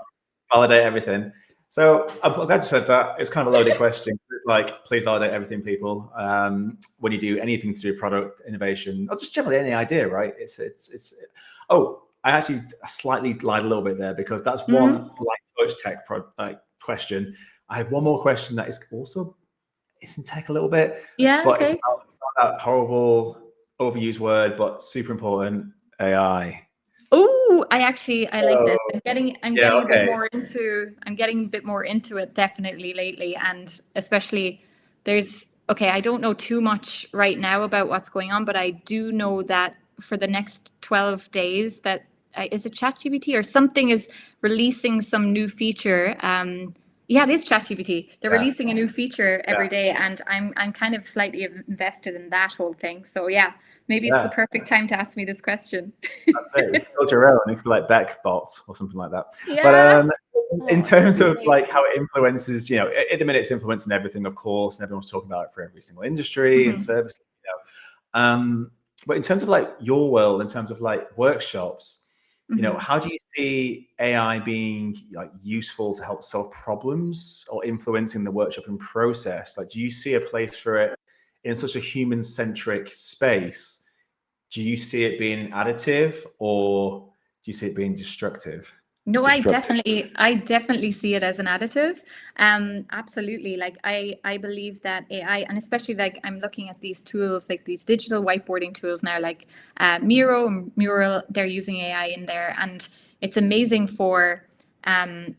validate everything. So I'm glad you said that. It's kind of a loaded question. It's like, please validate everything, people. When you do anything to do product innovation, or just generally any idea, right? It's. Oh, I actually slightly lied a little bit there, because that's one light touch tech question. I had one more question that is also, it's in tech a little bit. Yeah. But Okay. it's not that horrible, overused word, but super important, AI. Oh, I like this. I'm getting a bit more into it definitely lately, and especially I don't know too much right now about what's going on, but I do know that for the next 12 days that is it ChatGPT or something is releasing some new feature. Yeah, it is ChatGPT. They're releasing a new feature every day, and I'm kind of slightly invested in that whole thing. So yeah, maybe it's the perfect time to ask me this question. That's it. You can build your own. You could like Beck bots or something like that. Yeah. But in terms of like how it influences, you know, at the minute it's influencing everything, of course, and everyone's talking about it for every single industry and service. You know, but in terms of like your world, in terms of like workshops, you know, how do you see AI being like useful to help solve problems or influencing the workshoping process? Like, do you see a place for it in such a human-centric space? Do you see it being additive, or do you see it being destructive? No, I definitely see it as an additive. Absolutely. Like I believe that AI, and especially like I'm looking at these tools, like these digital whiteboarding tools now, like Miro and Mural, they're using AI in there, and it's amazing for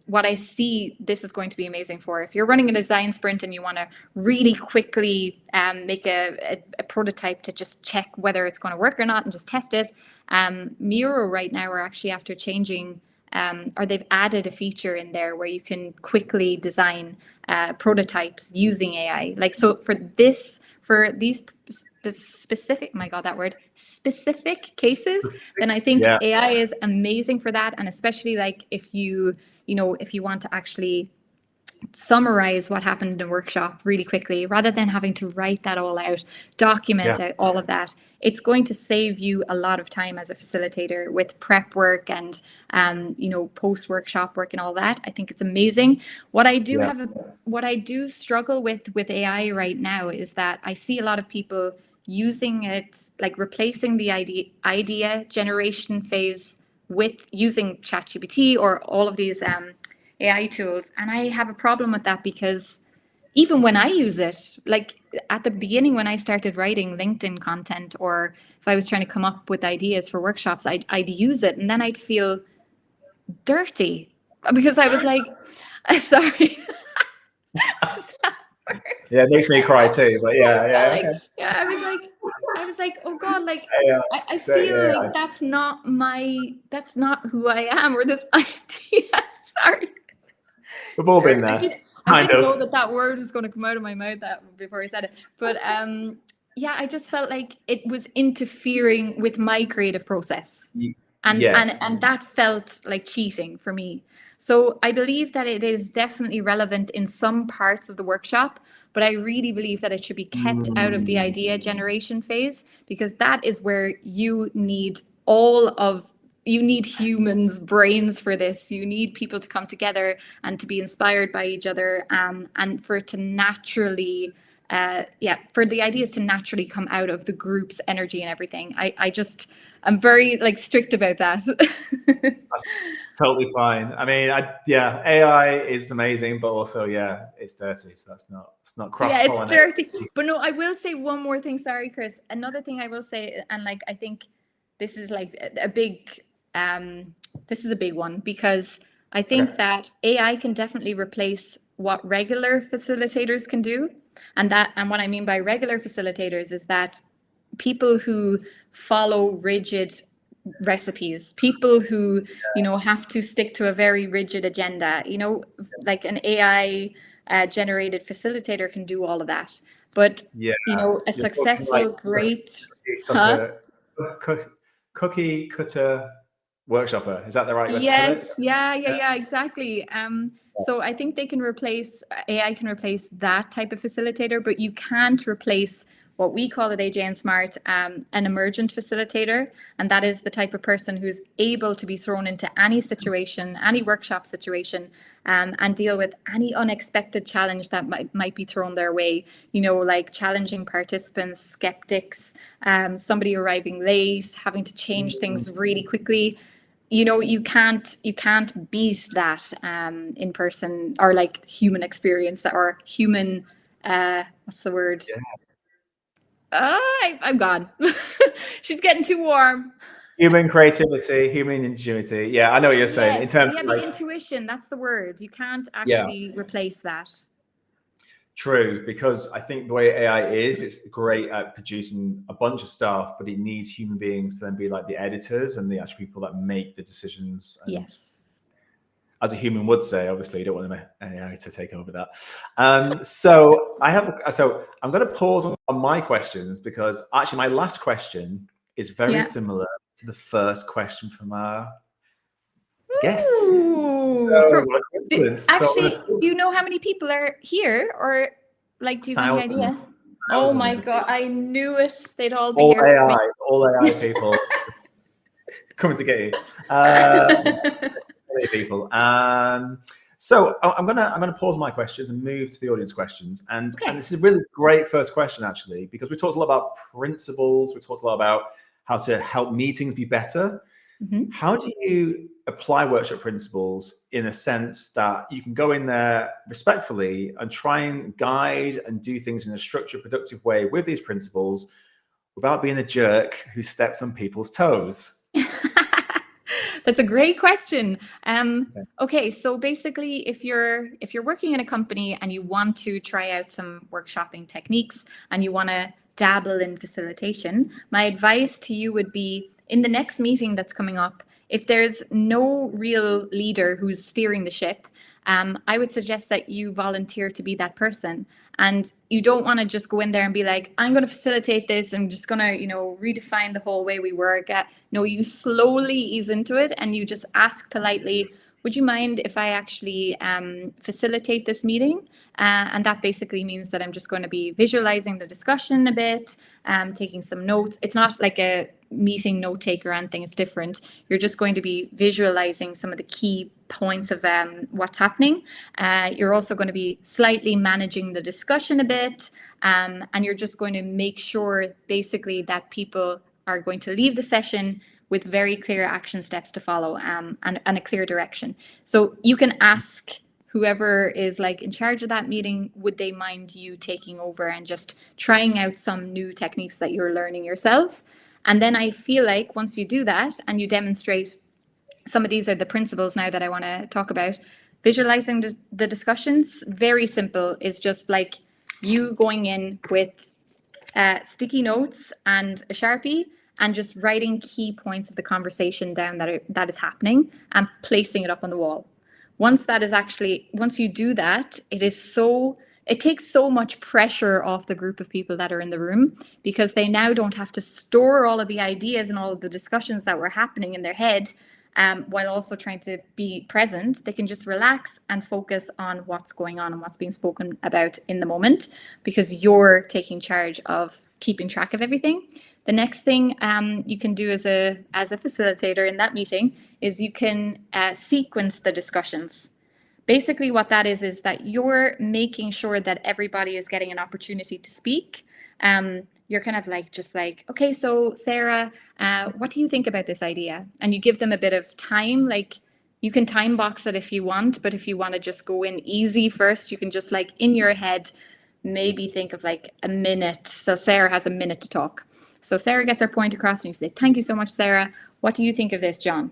what I see this is going to be amazing for. If you're running a design sprint and you want to really quickly make a prototype to just check whether it's going to work or not and just test it, Miro right now are actually after changing, or they've added a feature in there where you can quickly design prototypes using AI. Like, so for these specific, my God, that word, specific cases, then I think AI is amazing for that. And especially like if you want to actually summarize what happened in a workshop really quickly, rather than having to write that all out, document out all of that, it's going to save you a lot of time as a facilitator with prep work and post workshop work and all that. I think it's amazing. What I do struggle with AI right now is that I see a lot of people using it, like replacing the idea generation phase with using ChatGPT or all of these AI tools. And I have a problem with that, because even when I use it, like at the beginning when I started writing LinkedIn content, or if I was trying to come up with ideas for workshops, I'd use it and then I'd feel dirty because I was like, sorry. Yeah, it makes me cry too, but I was like, oh God, like I feel like that's not who I am, or this idea. Sorry. We've all been there. I didn't know that word was going to come out of my mouth before I said it. But I just felt like it was interfering with my creative process. And that felt like cheating for me. So I believe that it is definitely relevant in some parts of the workshop, but I really believe that it should be kept out of the idea generation phase, because that is where you need humans' brains for this. You need people to come together and to be inspired by each other, and for it to naturally, for the ideas to naturally come out of the group's energy and everything. I'm very like strict about that. That's totally fine. I mean, AI is amazing, but also, it's dirty. So it's not cross-pollinate. Yeah, it's dirty. But no, I will say one more thing. Sorry, Chris. Another thing I will say, and like I think this is like a big one, because I think that AI can definitely replace what regular facilitators can do. And what I mean by regular facilitators is that people who follow rigid recipes, people who have to stick to a very rigid agenda, like an AI generated facilitator can do all of that. But a successful, great cookie cutter workshopper. Is that the right way to put it? Yes, yeah, exactly. So I think they can replace AI can replace that type of facilitator, but you can't replace what we call at AJ and Smart an emergent facilitator, and that is the type of person who's able to be thrown into any situation, any workshop situation, and deal with any unexpected challenge that might be thrown their way. You know, like challenging participants, skeptics, somebody arriving late, having to change things really quickly. You know, you can't beat that in person or like human experience that or human what's the word? I'm gone. She's getting too warm. Human creativity, human ingenuity. Yeah, I know what you're saying. In Yes, terms yeah, of the like, intuition, that's the word. You can't yeah, actually replace that. true, because I think the way AI is, it's great at producing a bunch of stuff, but it needs human beings to then be like the editors and the actual people that make the decisions. And Yes. as a human would say, obviously, you don't want AI to take over that. So I'm going to pause on my questions because actually my last question is very similar to the first question from our guests. Actually, do you know how many people are here, or like, do you have any idea? Oh my God, I knew it. They'd all be here. All AI people coming to get you. People. So I'm gonna pause my questions and move to the audience questions. And this is a really great first question, actually, because we talked a lot about principles. We talked a lot about how to help meetings be better. How do you apply workshop principles in a sense that you can go in there respectfully and try and guide and do things in a structured, productive way with these principles without being a jerk who steps on people's toes? That's a great question. Okay, so basically, if you're working in a company and you want to try out some workshopping techniques and you want to dabble in facilitation, my advice to you would be in the next meeting that's coming up, if there's no real leader who's steering the ship, I would suggest that you volunteer to be that person. And you don't want to just go in there and be like, I'm going to facilitate this. I'm just going to, redefine the whole way we work. No, you slowly ease into it and you just ask politely, would you mind if I actually facilitate this meeting? And that basically means that I'm just going to be visualizing the discussion a bit, taking some notes. It's not like a meeting note taker or anything. It's different. You're just going to be visualizing some of the key points of what's happening. You're also going to be slightly managing the discussion a bit. And you're just going to make sure basically that people are going to leave the session with very clear action steps to follow and a clear direction. So you can ask whoever is like in charge of that meeting, would they mind you taking over and just trying out some new techniques that you're learning yourself? And then I feel like once you do that and you demonstrate, some of these are the principles now that I want to talk about. Visualizing the discussions, very simple, is just like you going in with sticky notes and a Sharpie and just writing key points of the conversation down that is happening and placing it up on the wall. Once you do that, it takes so much pressure off the group of people that are in the room because they now don't have to store all of the ideas and all of the discussions that were happening in their head while also trying to be present. They can just relax and focus on what's going on and what's being spoken about in the moment because you're taking charge of keeping track of everything. The next thing you can do as a facilitator in that meeting is you can sequence the discussions. Basically what that is that you're making sure that everybody is getting an opportunity to speak. You're kind of like, okay, so Sarah, what do you think about this idea? And you give them a bit of time, like you can time box it if you want, but if you want to just go in easy first, you can just like in your head, maybe think of like a minute. So Sarah has a minute to talk. So Sarah gets her point across and you say, thank you so much, Sarah. What do you think of this, John?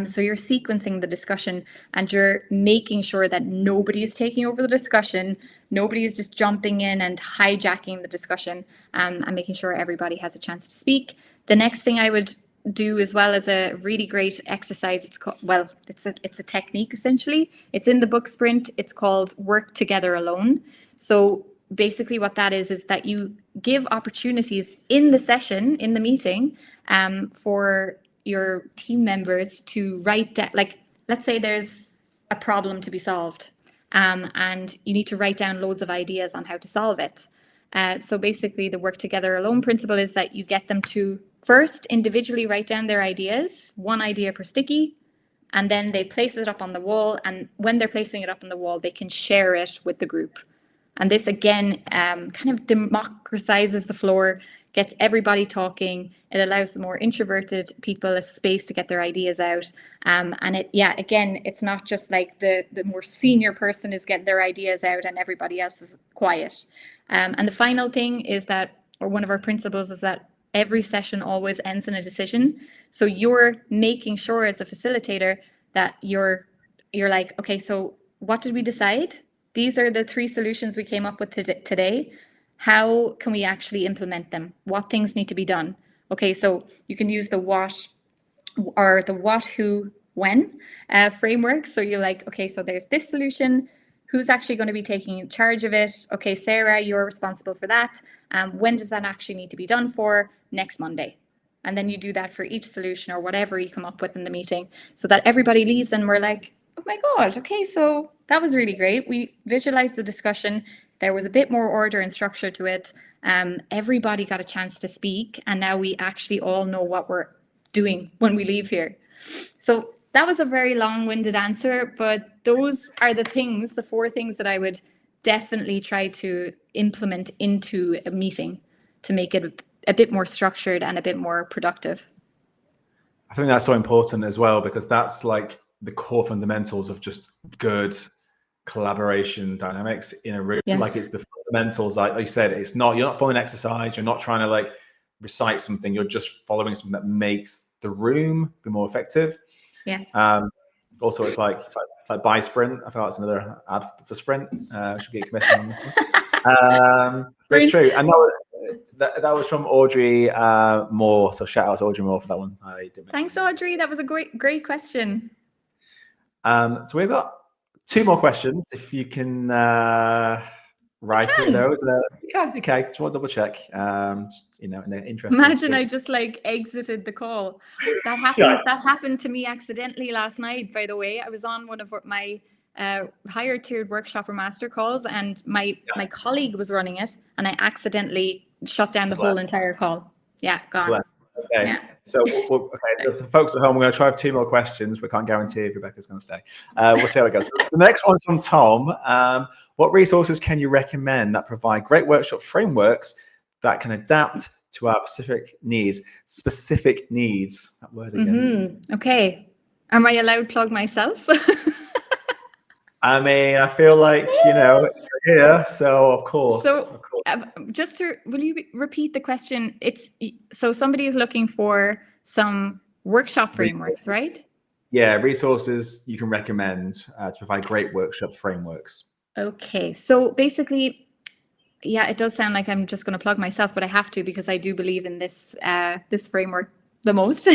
So you're sequencing the discussion and you're making sure that nobody is taking over the discussion. Nobody is just jumping in and hijacking the discussion and making sure everybody has a chance to speak. The next thing I would do as well as a really great exercise, it's a technique essentially. It's in the book Sprint. It's called Work Together Alone. So basically what that is that you give opportunities in the session, in the meeting, for your team members to write down, like, let's say there's a problem to be solved, and you need to write down loads of ideas on how to solve it. So basically the work together alone principle is that you get them to first individually write down their ideas, one idea per sticky, and then they place it up on the wall. And when they're placing it up on the wall, they can share it with the group. And this again kind of democratizes the floor, gets everybody talking. It allows the more introverted people a space to get their ideas out. And again, it's not just like the more senior person is getting their ideas out and everybody else is quiet. And the final thing is that, or one of our principles is that every session always ends in a decision. So you're making sure as a facilitator that you're like, okay, so what did we decide? These are the 3 solutions we came up with today. How can we actually implement them? What things need to be done? Okay, so you can use the what, or the what, who, when framework. So you're like, okay, so there's this solution. Who's actually going to be taking charge of it? Okay, Sarah, you're responsible for that. When does that actually need to be done for? Next Monday. And then you do that for each solution or whatever you come up with in the meeting, so that everybody leaves and we're like, oh my God, okay, so that was really great. We visualized the discussion. There was a bit more order and structure to it. Everybody got a chance to speak. And now we actually all know what we're doing when we leave here. So that was a very long-winded answer, but those are the 4 things that I would definitely try to implement into a meeting to make it a bit more structured and a bit more productive. I think that's so important as well, because that's like the core fundamentals of just good collaboration dynamics in a room. Yes. Like it's the fundamentals, like you said, you're not following exercise, you're not trying to like recite something, you're just following something that makes the room be more effective. Yes. Also, it's like buy Sprint. I feel like it's another ad for Sprint. Should get commission on this one. But it's true. And that was from Audrey Moore. So shout out to Audrey Moore for that one. Thanks, Audrey. That was a great question. So we've got 2 more questions. If you can write through those. Okay. Just want to double check. In an interesting. Imagine I just like exited the call. That happened. That happened to me accidentally last night. By the way, I was on one of my higher tiered workshop or master calls, and my colleague was running it, and I accidentally shut down the whole entire call. Yeah, gone. Okay. Yeah. So the folks at home, we're going to try 2 more questions. We can't guarantee if Rebecca's going to stay. We'll see how it goes. The next one's from Tom. What resources can you recommend that provide great workshop frameworks that can adapt to our specific needs? Specific needs. That word again. Okay. Am I allowed to plug myself? I mean, I feel like, here, so of course. So will you repeat the question? So somebody is looking for some workshop frameworks, right? Yeah, resources you can recommend to provide great workshop frameworks. Okay, so basically, yeah, it does sound like I'm just going to plug myself, but I have to, because I do believe in this framework the most.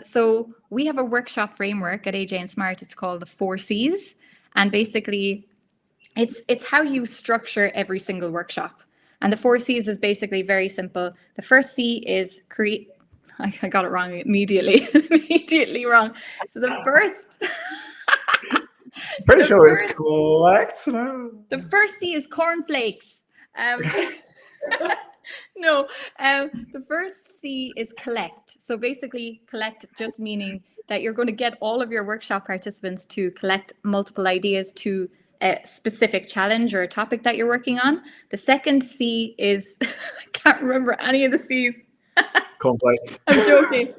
So we have a workshop framework at AJ and Smart. It's called the 4 C's, and basically it's how you structure every single workshop. And the 4 C's is basically very simple. The first C is create. I got it wrong immediately. Immediately wrong. So the first. Pretty sure it's collect. No? The first C is cornflakes. No, the first C is collect. So basically, collect just meaning that you're going to get all of your workshop participants to collect multiple ideas to a specific challenge or a topic that you're working on. The second C is, I can't remember any of the C's. Cornflakes. I'm joking.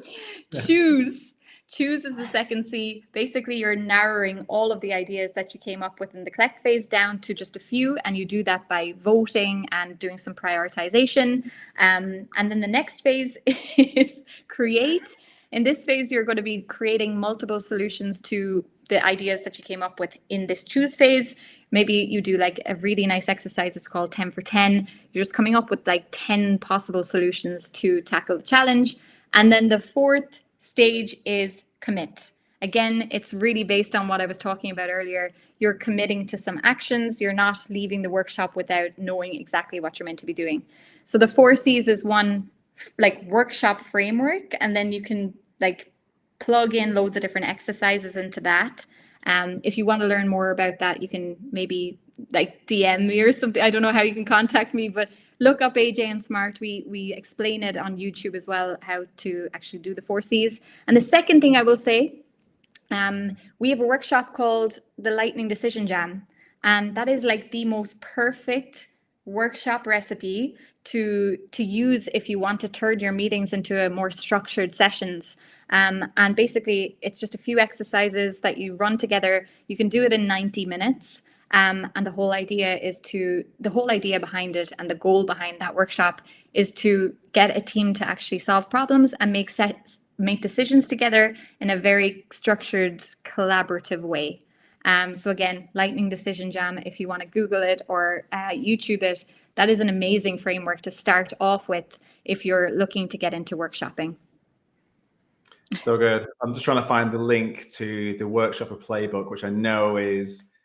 Choose. Choose is the second C. Basically, you're narrowing all of the ideas that you came up with in the collect phase down to just a few, and you do that by voting and doing some prioritization. And then the next phase is create. In this phase, you're going to be creating multiple solutions to the ideas that you came up with in this choose phase. Maybe you do like a really nice exercise. It's called 10 for 10. You're just coming up with like 10 possible solutions to tackle the challenge. And then the fourth stage is commit. Again, it's really based on what I was talking about earlier. You're committing to some actions. You're not leaving the workshop without knowing exactly what you're meant to be doing. So the 4 C's is one like workshop framework, and then you can like plug in loads of different exercises into that. If you want to learn more about that, you can maybe like DM me or something. I don't know how you can contact me, but look up AJ and Smart. We explain it on YouTube as well, how to actually do the 4 C's. And the second thing I will say, we have a workshop called the Lightning Decision Jam. And that is like the most perfect workshop recipe to use if you want to turn your meetings into a more structured sessions. And basically, it's just a few exercises that you run together. You can do it in 90 minutes. And the whole idea behind it and the goal behind that workshop is to get a team to actually solve problems and make decisions together in a very structured, collaborative way. So again, Lightning Decision Jam, if you want to Google it or YouTube it, that is an amazing framework to start off with if you're looking to get into workshopping. So good. I'm just trying to find the link to the Workshopper Playbook, which I know is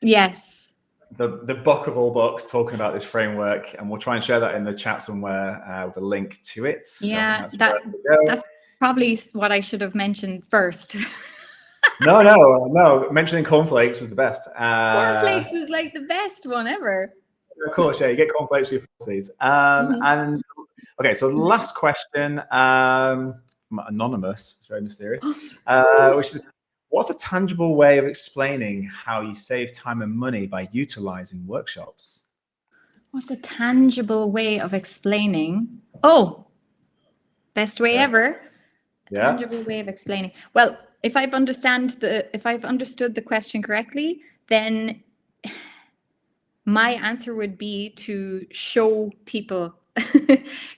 the book of all books talking about this framework, and we'll try and share that in the chat somewhere with a link to it. Yeah, so that's probably what I should have mentioned first. No. Mentioning cornflakes was the best. Cornflakes is like the best one ever. Of course, yeah. You get cornflakes with your forces. And okay, so the last question, anonymous, it's very mysterious, which is, what's a tangible way of explaining how you save time and money by utilizing workshops? What's a tangible way of explaining? Oh, best way ever. Tangible way of explaining. Well, if I've understood the question correctly, then my answer would be to show people,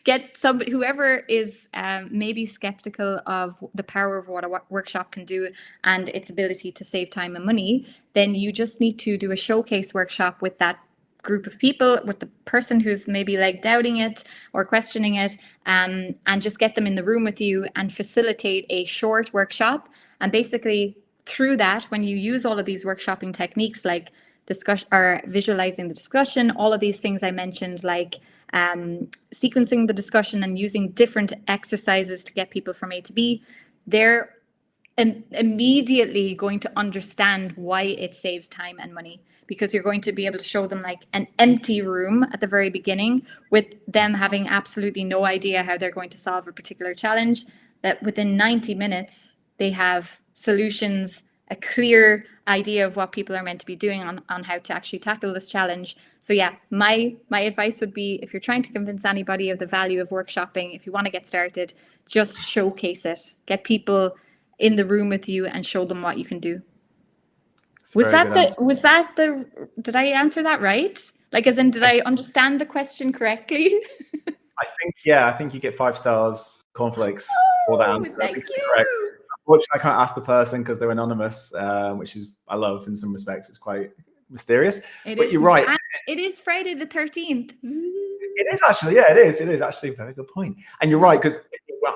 get somebody, whoever is maybe skeptical of the power of what a workshop can do and its ability to save time and money, then you just need to do a showcase workshop with that group of people, with the person who's maybe like doubting it or questioning it, and just get them in the room with you and facilitate a short workshop. And basically through that, when you use all of these workshopping techniques like discussion or visualizing the discussion, all of these things I mentioned, like sequencing the discussion and using different exercises to get people from A to B, they're immediately going to understand why it saves time and money, because you're going to be able to show them like an empty room at the very beginning with them having absolutely no idea how they're going to solve a particular challenge, that within 90 minutes they have solutions, a clear idea of what people are meant to be doing on how to actually tackle this challenge. So yeah, my advice would be, if you're trying to convince anybody of the value of workshopping, if you want to get started, just showcase it. Get people in the room with you and show them what you can do. Did I answer that right? Like, as in, did I understand the question correctly? I think you get 5 stars, cornflakes, for that answer. Thank you. Unfortunately, I can't ask the person because they're anonymous, which is, I love in some respects. It's quite mysterious. You're right. It is Friday the 13th. It is actually, yeah, it is. It is actually a very good point. And you're right, because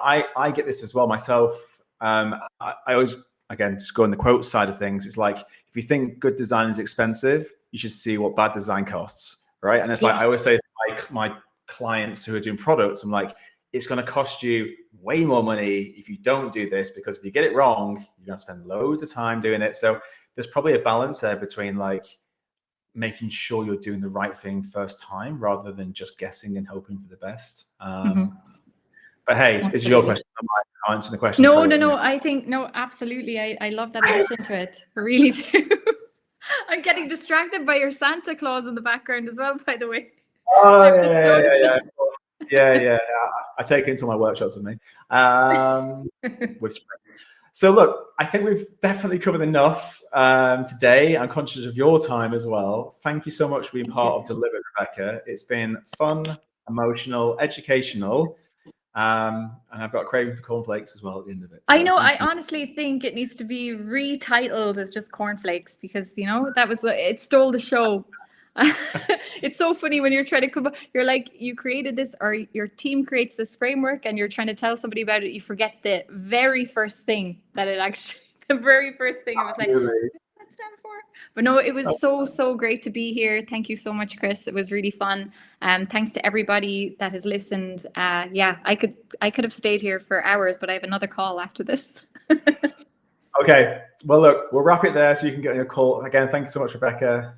I get this as well myself. I always, again, just go on the quote side of things. It's like, if you think good design is expensive, you should see what bad design costs, right? And it's like, I always say, it's like my clients who are doing products, I'm like, it's going to cost you way more money if you don't do this, because if you get it wrong, you're going to spend loads of time doing it. So there's probably a balance there between like making sure you're doing the right thing first time rather than just guessing and hoping for the best. But hey, it's your question. I'm answering the question. No. I think, no, absolutely. I love that addition to it. I really do. I'm getting distracted by your Santa Claus in the background as well, by the way. Oh, yeah. I take it into my workshops with me. So look, I think we've definitely covered enough today. I'm conscious of your time as well. Thank you so much for being part of Delivered, Rebecca. It's been fun, emotional, educational. And I've got a craving for cornflakes as well at the end of it. So I know. I honestly think it needs to be retitled as just cornflakes, because, you know, it stole the show. It's so funny when you're trying to come up, you're like, you created this, or your team creates this framework and you're trying to tell somebody about it. You forget the very first thing that it actually, the very first thing, I was like, that stand for? But no, it was so great to be here. Thank you so much, Chris. It was really fun. Thanks to everybody that has listened. Yeah, I could have stayed here for hours, but I have another call after this. Okay. Well, look, we'll wrap it there so you can get on your call. Again, thank you so much, Rebecca,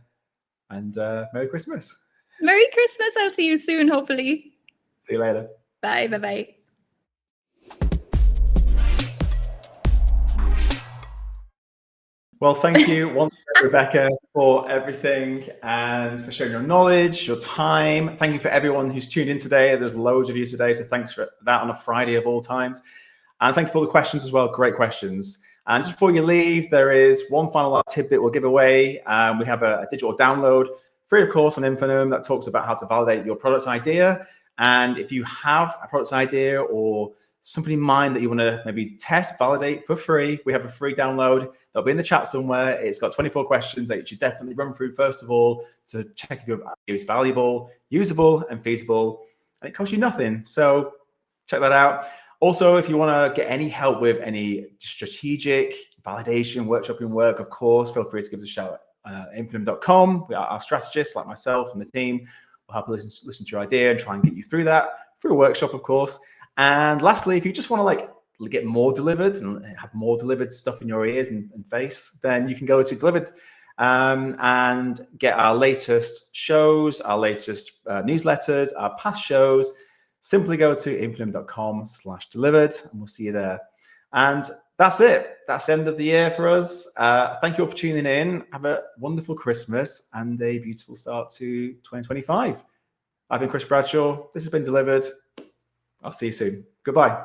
and Merry Christmas. Merry Christmas. I'll see you soon, hopefully. See you later. Bye. Bye-bye. Well, thank you once again, Rebecca, for everything and for sharing your knowledge, your time. Thank you for everyone who's tuned in today. There's loads of you today, so thanks for that on a Friday of all times. And thank you for all the questions as well. Great questions. And just before you leave, there is one final tidbit we'll give away. We have a digital download, free of course, on Infinum that talks about how to validate your product idea. And if you have a product idea or something in mind that you want to maybe test, validate for free, we have a free download. That'll be in the chat somewhere. It's got 24 questions that you should definitely run through first of all to check if your idea is valuable, usable, and feasible. And it costs you nothing. So check that out. Also, if you want to get any help with any strategic validation, workshopping work, of course, feel free to give us a shout at infinum.com. Our strategists, like myself and the team, will help you listen to your idea and try and get you through that through a workshop, of course. And lastly, if you just want to get more delivered and have more delivered stuff in your ears and face, then you can go to Delivered and get our latest shows, our latest newsletters, our past shows. Simply go to infinum.com/delivered and we'll see you there. And that's it. That's the end of the year for us. Thank you all for tuning in. Have a wonderful Christmas and a beautiful start to 2025. I've been Chris Bradshaw. This has been Delivered. I'll see you soon. Goodbye.